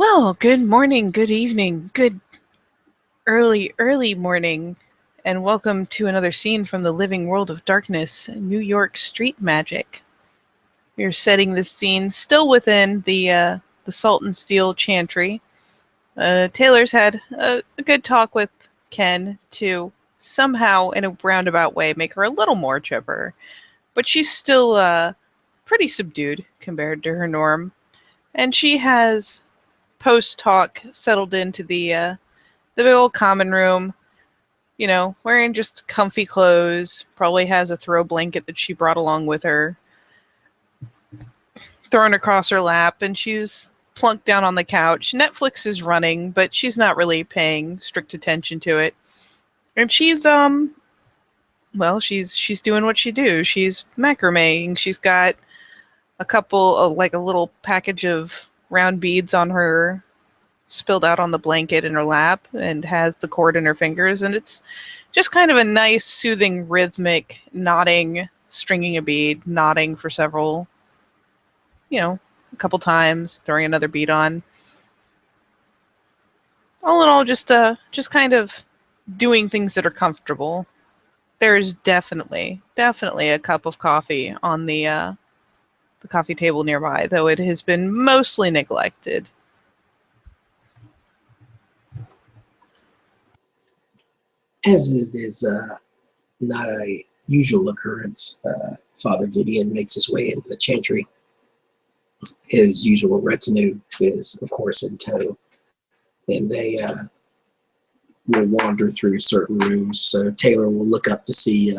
Well, good morning, good evening, good early morning, and welcome to another scene from the living world of darkness, New York street magic. We are setting this scene still within the Salt and Steel Chantry. Taylor's had a good talk with Ken to somehow, in a roundabout way, make her a little more chipper, but she's still pretty subdued compared to her norm, and she has post talk settled into the big old common room, wearing just comfy clothes, probably has a throw blanket that she brought along with her, thrown across her lap, and she's plunked down on the couch. Netflix is running, but she's not really paying strict attention to it. And she's doing what she do. She's macrameing. She's got a couple of, like, a little package of round beads on her, spilled out on the blanket in her lap, and has the cord in her fingers, and it's just kind of a nice, soothing, rhythmic nodding, stringing a bead, nodding for several, a couple times, throwing another bead on. All in all, just kind of doing things that are comfortable. There's definitely a cup of coffee on the coffee table nearby, though it has been mostly neglected. As is not a usual occurrence, Father Gideon makes his way into the chantry. His usual retinue is, of course, in tow, and they will wander through certain rooms. So Taylor will look up to see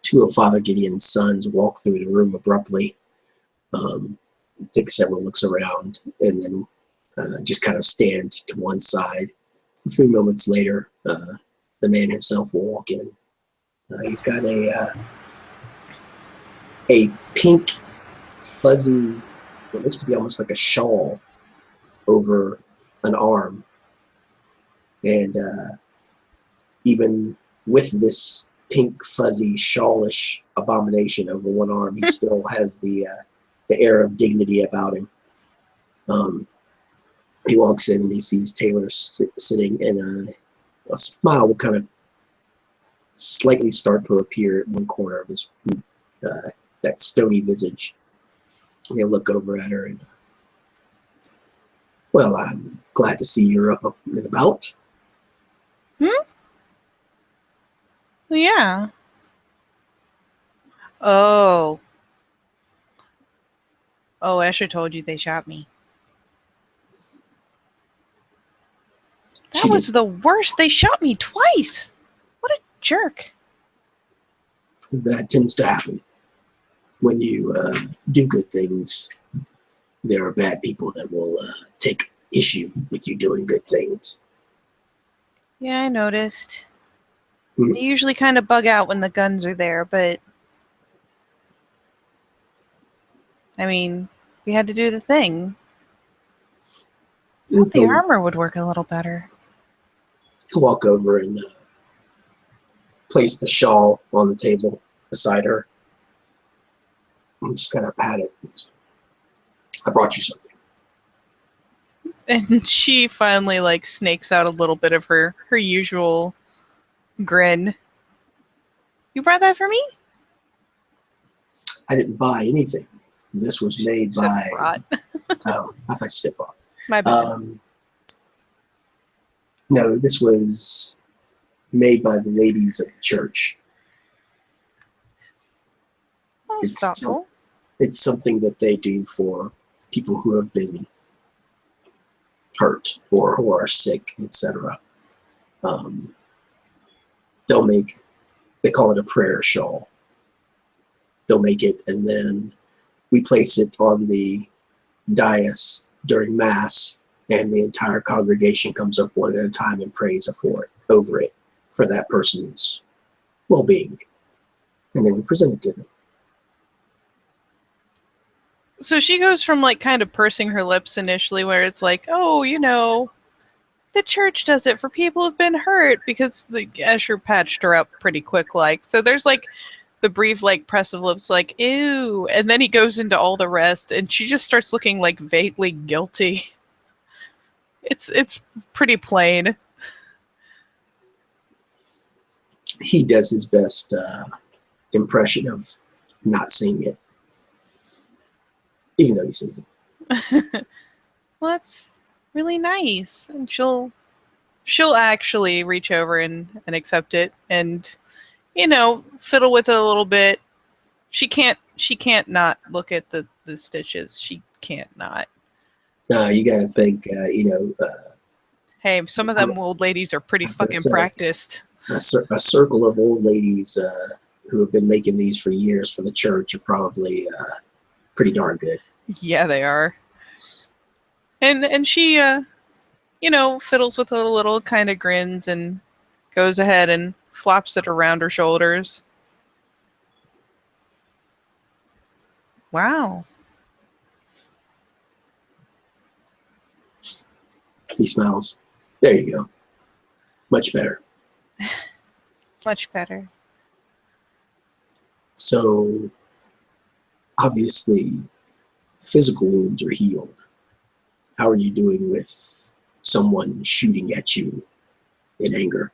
two of Father Gideon's sons walk through the room abruptly, take several looks around, and then just kind of stand to one side. A few moments later, the man himself will walk in. He's got a pink, fuzzy, what looks to be almost like a shawl over an arm. And even with this pink, fuzzy, shawlish abomination over one arm, he still has the air of dignity about him. He walks in and he sees Taylor sitting, and a smile will kind of slightly start to appear at one corner of his that stony visage. He'll look over at her and, well, I'm glad to see you're up and about. Yeah. Oh, Escher told you they shot me. That was the worst. They shot me twice. What a jerk. That tends to happen. When you do good things, there are bad people that will take issue with you doing good things. Yeah, I noticed. They usually kind of bug out when the guns are there, but I mean, we had to do the thing. I thought the armor would work a little better. He'll walk over and place the shawl on the table beside her. And just kind of pat it. I brought you something. And she finally, like, snakes out a little bit of her usual grin. You brought that for me? I didn't buy anything. This was made by... Brought. Oh, I thought you said bought. My bad. No, this was made by the ladies of the church. Oh, thoughtful. It's something that they do for people who have been hurt or who are sick, etc. They call it a prayer shawl. They'll make it, and then we place it on the dais during Mass, and the entire congregation comes up one at a time and prays over it for that person's well-being. And then we present it to them. So she goes from, like, kind of pursing her lips initially, where it's like, oh, the church does it for people who've been hurt, because the Escher patched her up pretty quick, like. So there's, like, the brief, like, press of lips, like, ew. And then he goes into all the rest, and she just starts looking, like, vaguely guilty. It's pretty plain. He does his best impression of not seeing it, even though he sees it. Well, that's really nice. And she'll actually reach over and accept it and, fiddle with it a little bit. She can't not look at the stitches. She can't not. You got to think, Hey, some of I them old ladies are pretty was going to fucking say, practiced. a circle of old ladies who have been making these for years for the church are probably pretty darn good. Yeah, they are. And she fiddles with it a little, kind of grins and goes ahead and flops it around her shoulders. Wow. He smiles. There you go. Much better. Much better. So, obviously, physical wounds are healed. How are you doing with someone shooting at you in anger?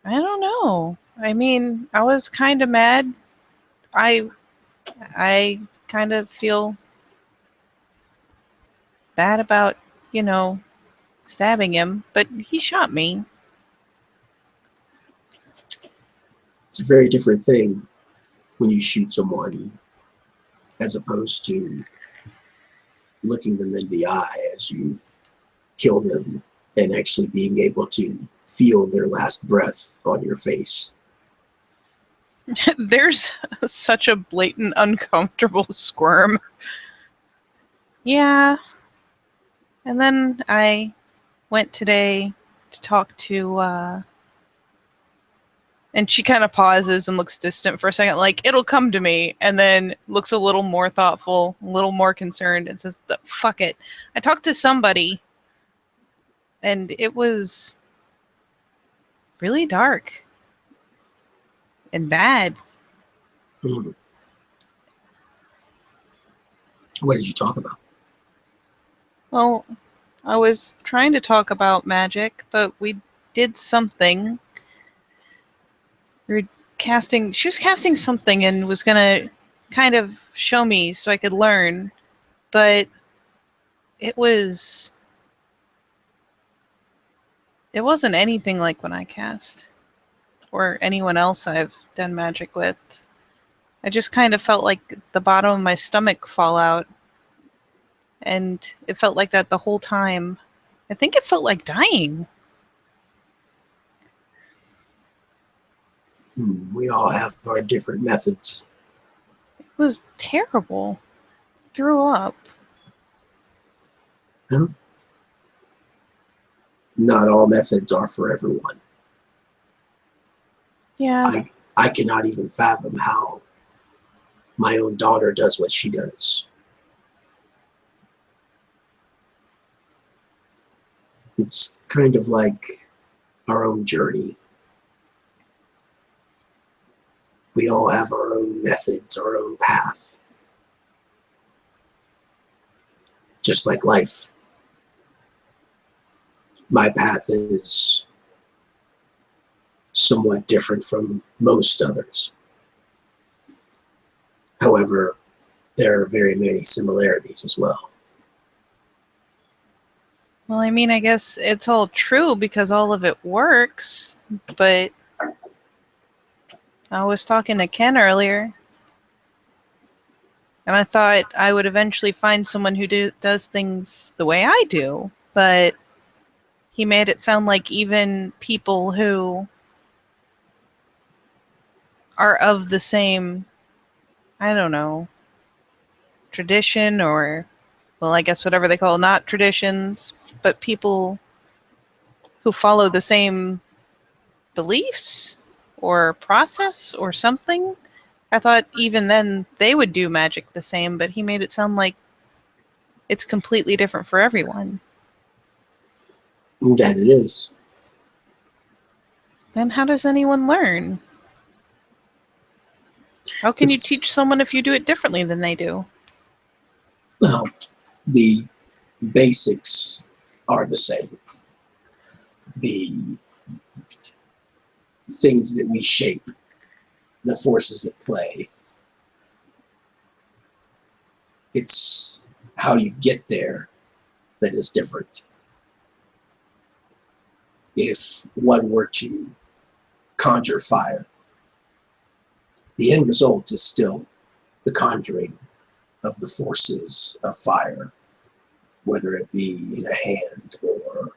I don't know. I mean, I was kind of mad. I kind of feel bad about, stabbing him, but he shot me. It's a very different thing when you shoot someone as opposed to looking them in the eye as you kill them and actually being able to feel their last breath on your face. There's such a blatant, uncomfortable squirm. Yeah. And then I went today to talk to, and she kind of pauses and looks distant for a second, like, it'll come to me, and then looks a little more thoughtful, a little more concerned, and says, fuck it. I talked to somebody, and it was really dark and bad. Hmm. What did you talk about? Well, I was trying to talk about magic, but we did something. We were she was casting something and was gonna kind of show me so I could learn, but it was it wasn't anything like when I cast or anyone else I've done magic with. I just kind of felt like the bottom of my stomach fall out, and it felt like that the whole time. I think it felt like dying. We all have our different methods. It was terrible. Threw up. Huh? Not all methods are for everyone. Yeah. I cannot even fathom how my own daughter does what she does. It's kind of like our own journey. We all have our own methods, our own path. Just like life. My path is somewhat different from most others. However, there are very many similarities as well. Well, I mean, I guess it's all true because all of it works, but I was talking to Ken earlier, and I thought I would eventually find someone who does things the way I do, but he made it sound like even people who are of the same, I don't know, tradition or, well, I guess whatever they call not traditions, but people who follow the same beliefs or process or something. I thought even then they would do magic the same, but he made it sound like it's completely different for everyone. That it is. Then how does anyone learn? How can you teach someone if you do it differently than they do? Well, the basics are the same. The things that we shape, the forces at play, it's how you get there that is different. If one were to conjure fire, the end result is still the conjuring of the forces of fire, whether it be in a hand or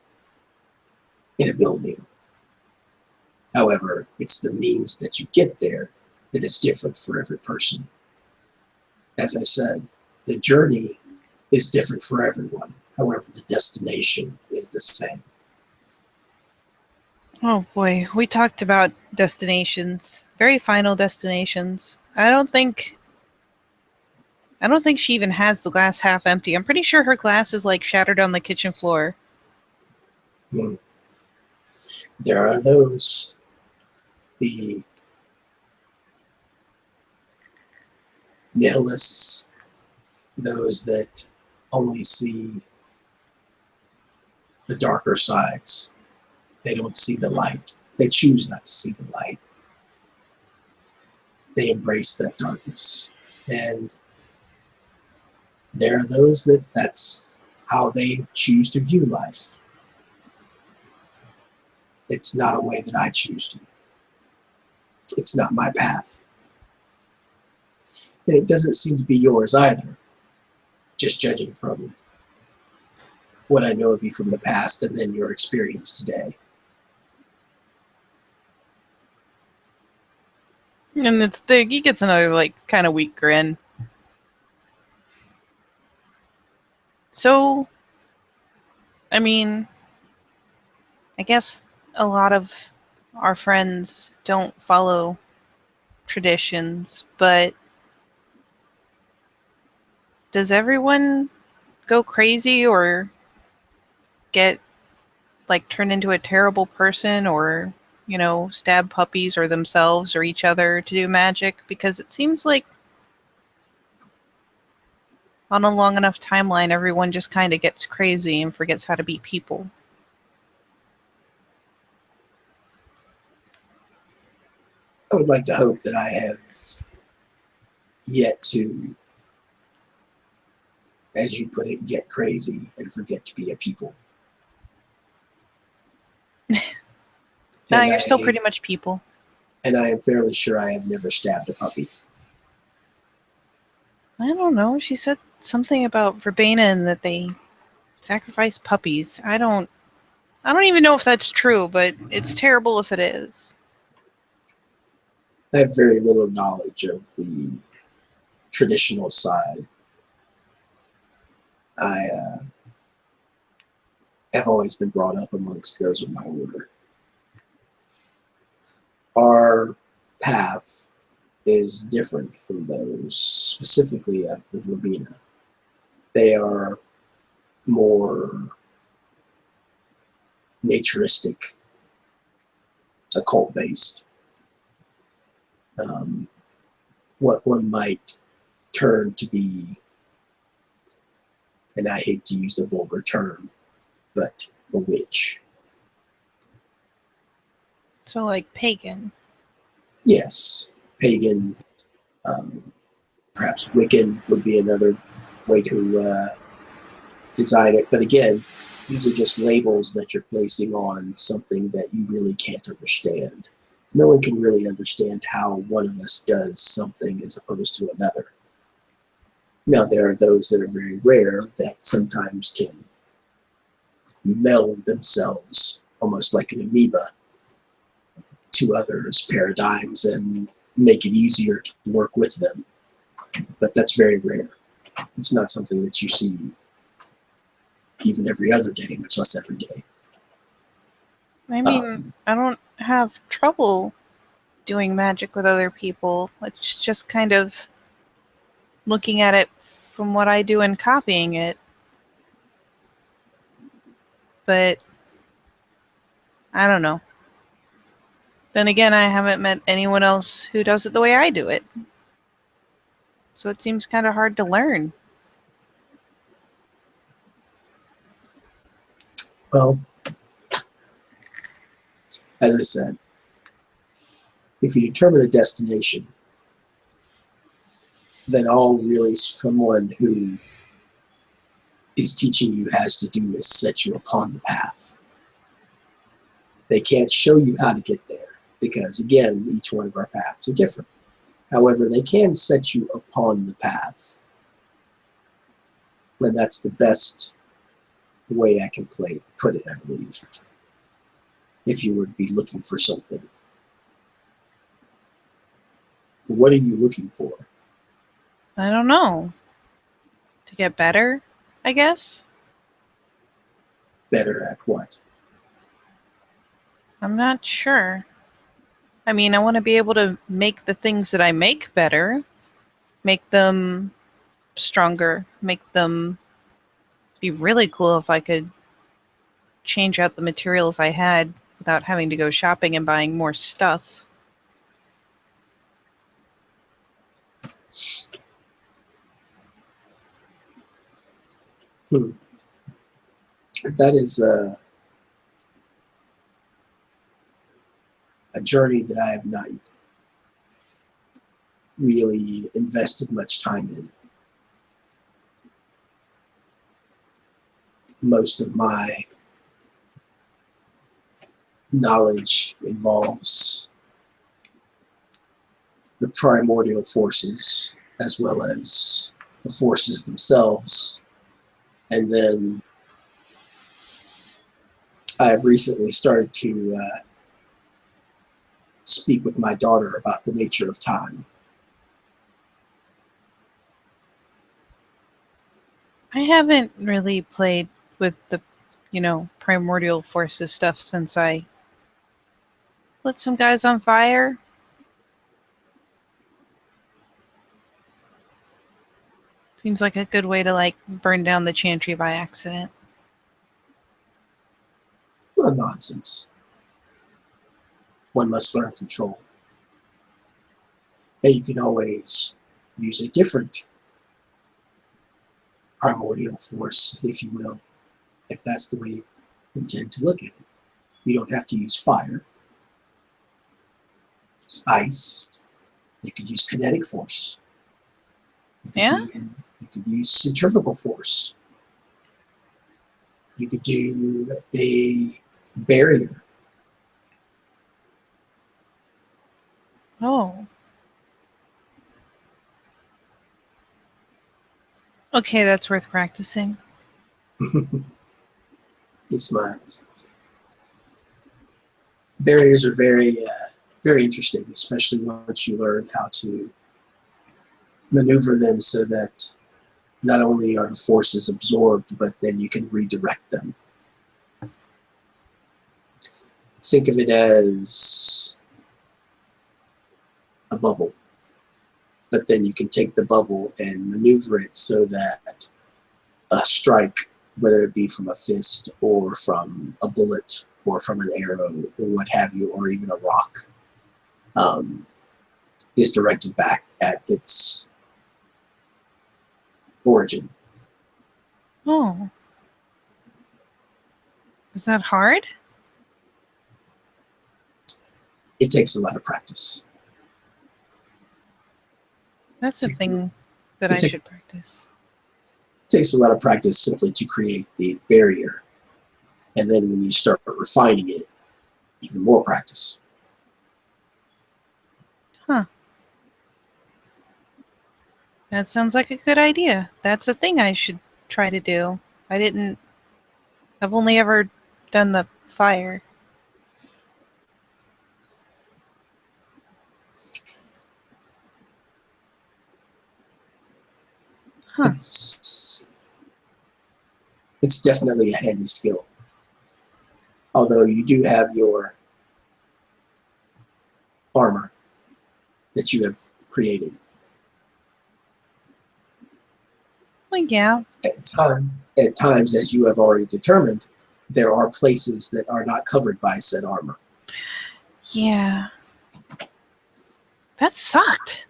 in a building. However, it's the means that you get there that is different for every person. As I said, the journey is different for everyone. However, the destination is the same. Oh boy, we talked about destinations, very final destinations. I don't think she even has the glass half empty. I'm pretty sure her glass is like shattered on the kitchen floor. Hmm. There are those, the nihilists, those that only see the darker sides. They don't see the light. They choose not to see the light. They embrace that darkness. And there are those that's how they choose to view life. It's not a way that I choose to. It's not my path. And it doesn't seem to be yours either, just judging from what I know of you from the past and then your experience today. And he gets another like kind of weak grin. So, I mean, I guess a lot of our friends don't follow traditions, but does everyone go crazy or get like turned into a terrible person or, stab puppies or themselves or each other to do magic? Because it seems like on a long enough timeline, everyone just kind of gets crazy and forgets how to be people. I would like to hope that I have yet to, as you put it, get crazy and forget to be a people. No, And you're still I pretty much people. and I am fairly sure I have never stabbed a puppy. I don't know. She said something about Verbena and that they sacrifice puppies. I don't even know if that's true, but it's terrible if it is. I have very little knowledge of the traditional side. I have always been brought up amongst those of my order. Our path is different from those, specifically of the Verbena. They are more naturistic, occult based. Um, what one might term to be, and I hate to use the vulgar term, but a witch. So, like, pagan. Yes, pagan, um, perhaps Wiccan would be another way to design it. But again, these are just labels that you're placing on something that you really can't understand. No one can really understand how one of us does something as opposed to another. Now, there are those that are very rare that sometimes can meld themselves almost like an amoeba to others' paradigms and make it easier to work with them. But that's very rare. It's not something that you see even every other day, much less every day. I mean, Um, I don't have trouble doing magic with other people. It's just kind of looking at it from what I do and copying it. But I don't know. Then again, I haven't met anyone else who does it the way I do it. So it seems kind of hard to learn. Well, as I said, if you determine a destination, then all really someone who is teaching you has to do is set you upon the path. They can't show you how to get there because, again, each one of our paths are different. However, they can set you upon the path. And that's the best way I can put it, I believe, if you would be looking for something. What are you looking for? I don't know. To get better, I guess? Better at what? I'm not sure. I mean, I want to be able to make the things that I make better, make them stronger, make them be really cool if I could change out the materials I had without having to go shopping and buying more stuff. That is a journey that I have not really invested much time in. Most of my knowledge involves the primordial forces as well as the forces themselves. And then I've recently started to speak with my daughter about the nature of time. I haven't really played with the, primordial forces stuff since I lit some guys on fire. Seems like a good way to, burn down the chantry by accident. Well, nonsense. One must learn control. And you can always use a different primordial force, if you will, if that's the way you intend to look at it. You don't have to use fire, ice. You could use kinetic force. You could use centrifugal force. You could do a barrier. Oh. Okay, that's worth practicing. He smiles. Barriers are very interesting, especially once you learn how to maneuver them so that not only are the forces absorbed, but then you can redirect them. Think of it as a bubble, but then you can take the bubble and maneuver it so that a strike, whether it be from a fist or from a bullet or from an arrow or what have you, or even a rock, is directed back at its origin. Oh. Is that hard? It takes a lot of practice. That's a thing that I should practice. It takes a lot of practice simply to create the barrier. And then when you start refining it, even more practice. Huh. That sounds like a good idea. That's a thing I should try to do. I've only ever done the fire. Huh. It's definitely a handy skill. Although you do have your armor that you have created. Well, yeah. At times, as you have already determined, there are places that are not covered by said armor. Yeah. That sucked.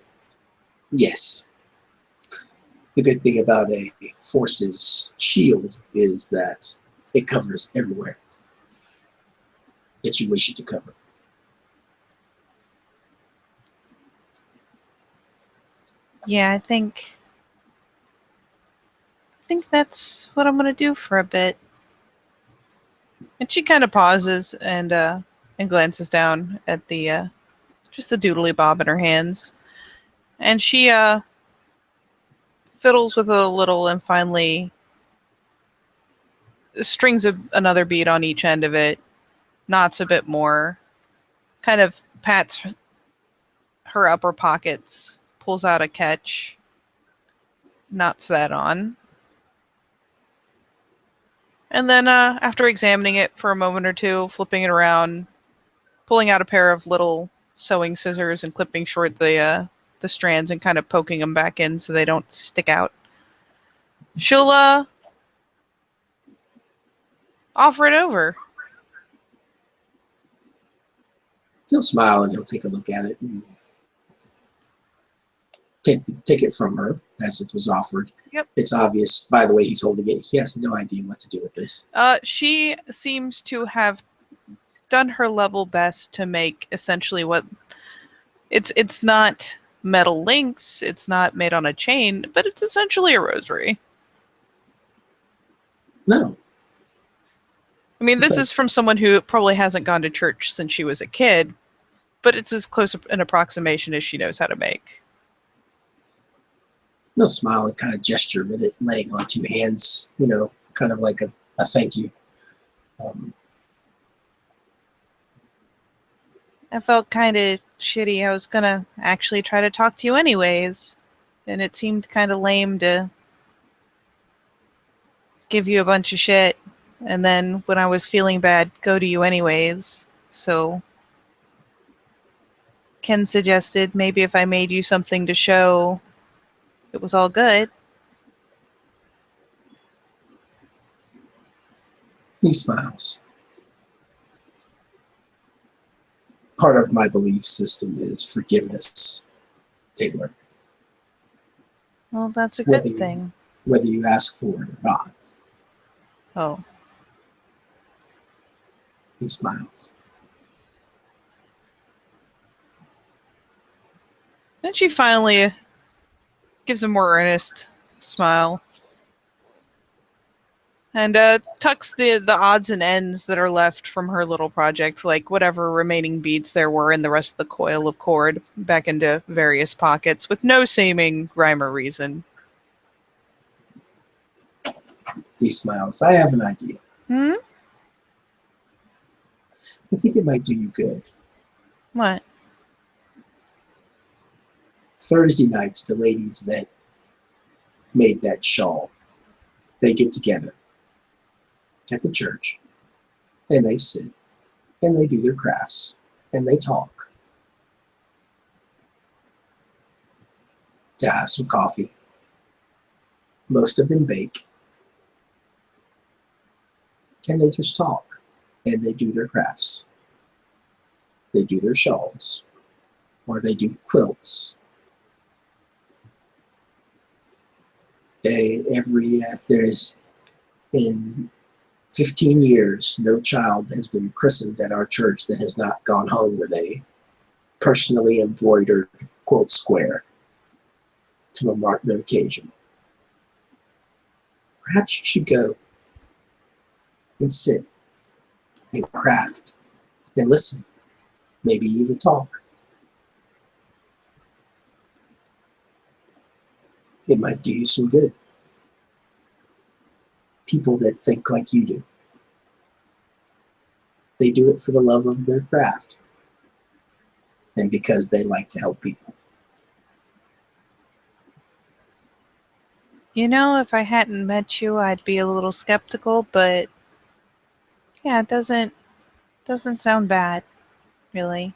Yes. The good thing about a force's shield is that It covers everywhere that you wish it to cover. Yeah, I think that's what I'm gonna do for a bit. And she kind of pauses and glances down at the just the doodly bob in her hands, and she fiddles with it a little and finally strings another bead on each end of it, knots a bit more, kind of pats her upper pockets, pulls out a catch, knots that on. And then, after examining it for a moment or two, flipping it around, pulling out a pair of little sewing scissors and clipping short the strands and kind of poking them back in so they don't stick out, she'll offer it over. He'll smile and he'll take a look at it and take it from her as it was offered. Yep. It's obvious by the way he's holding it. He has no idea what to do with this. She seems to have done her level best to make essentially what it's not metal links, it's not made on a chain, but it's essentially a rosary. No. I mean, It's this like, is from someone who probably hasn't gone to church since she was a kid, but it's as close an approximation as she knows how to make. he'll smile and kind of gesture with it laying on two hands, kind of like a thank you. I felt kind of shitty. I was gonna actually try to talk to you anyways, and it seemed kind of lame to give you a bunch of shit, and then when I was feeling bad, go to you anyways. So Ken suggested maybe if I made you something to show it was all good. He smiles. Part of my belief system is forgiveness, Taylor. Well, that's a Whether good thing. whether you ask for it or not. Oh. He smiles. Then she finally gives a more earnest smile and tucks the odds and ends that are left from her little project, like whatever remaining beads there were in the rest of the coil of cord, back into various pockets with no seeming rhyme or reason. He smiles. I have an idea. Hmm? I think it might do you good. What? Thursday nights, the ladies that made that shawl, they get together at the church and they sit and they do their crafts and they talk. They have some coffee. Most of them bake. And they just talk and they do their crafts. They do their shawls or they do quilts. There's in 15 years, no child has been christened at our church that has not gone home with a personally embroidered quilt square to mark the occasion. Perhaps you should go and sit and craft and listen, maybe even talk. It might do you some good. People that think like you do. They do it for the love of their craft and because they like to help people. You know, if I hadn't met you, I'd be a little skeptical, but yeah, it doesn't sound bad, really.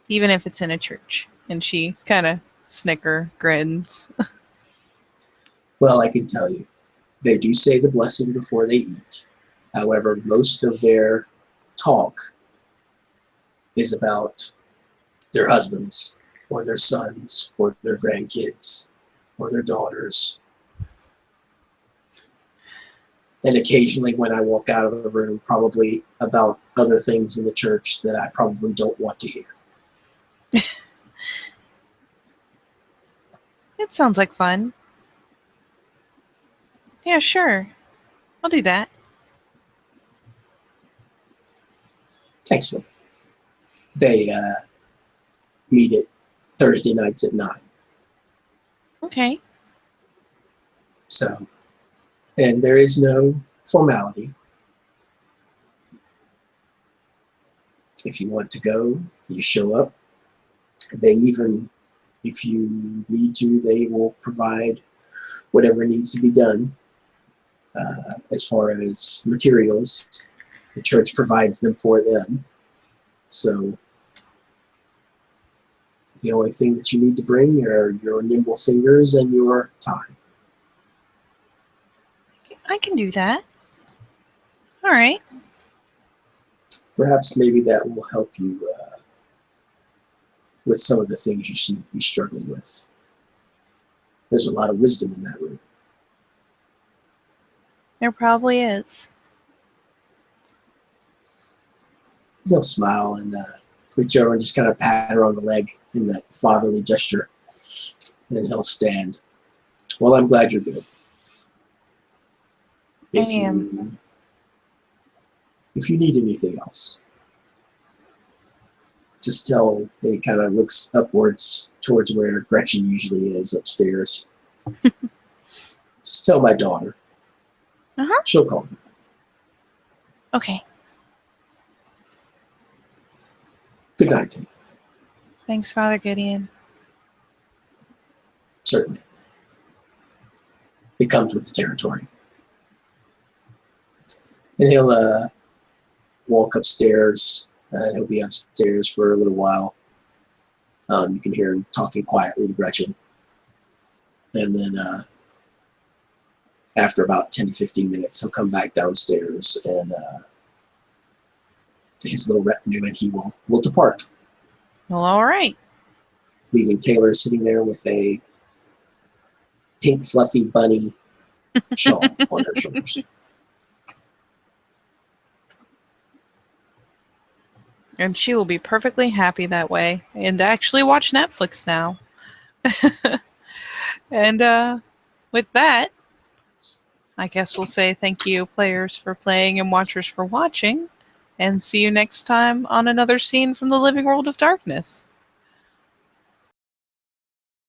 Even if it's in a church. And she kind of grins. Well, I can tell you, they do say the blessing before they eat. However, most of their talk is about their husbands or their sons or their grandkids or their daughters. And occasionally when I walk out of the room, probably about other things in the church that I probably don't want to hear. It sounds like fun. Yeah, sure. I'll do that. Excellent. They meet it Thursday nights at 9. Okay. So, and there is no formality. If you want to go, you show up. They even, if you need to, they will provide whatever needs to be done as far as materials. The church provides them for them. So the only thing that you need to bring are your nimble fingers and your time. I can do that. All right. Perhaps maybe that will help you with some of the things you seem to be struggling with. There's a lot of wisdom in that room. There probably is. He'll smile and reach over and just kind of pat her on the leg in that fatherly gesture. And then he'll stand. Well, I'm glad you're good. I am. If you need anything else, just tell. He kind of looks upwards towards where Gretchen usually is upstairs. Just tell my daughter. Uh-huh. She'll call me. Okay. Good night to you. Thanks, Father Gideon. Certainly. It comes with the territory. And he'll walk upstairs. He'll be upstairs for a little while. You can hear him talking quietly to Gretchen. And then after about 10 to 15 minutes, he'll come back downstairs and his little retinue, and he will depart, Well, all right. leaving Taylor sitting there with a pink fluffy bunny shawl on her shoulders. And she will be perfectly happy that way and actually watch Netflix now. And with that, I guess we'll say thank you, players, for playing and watchers for watching. And see you next time on another scene from the Living World of Darkness.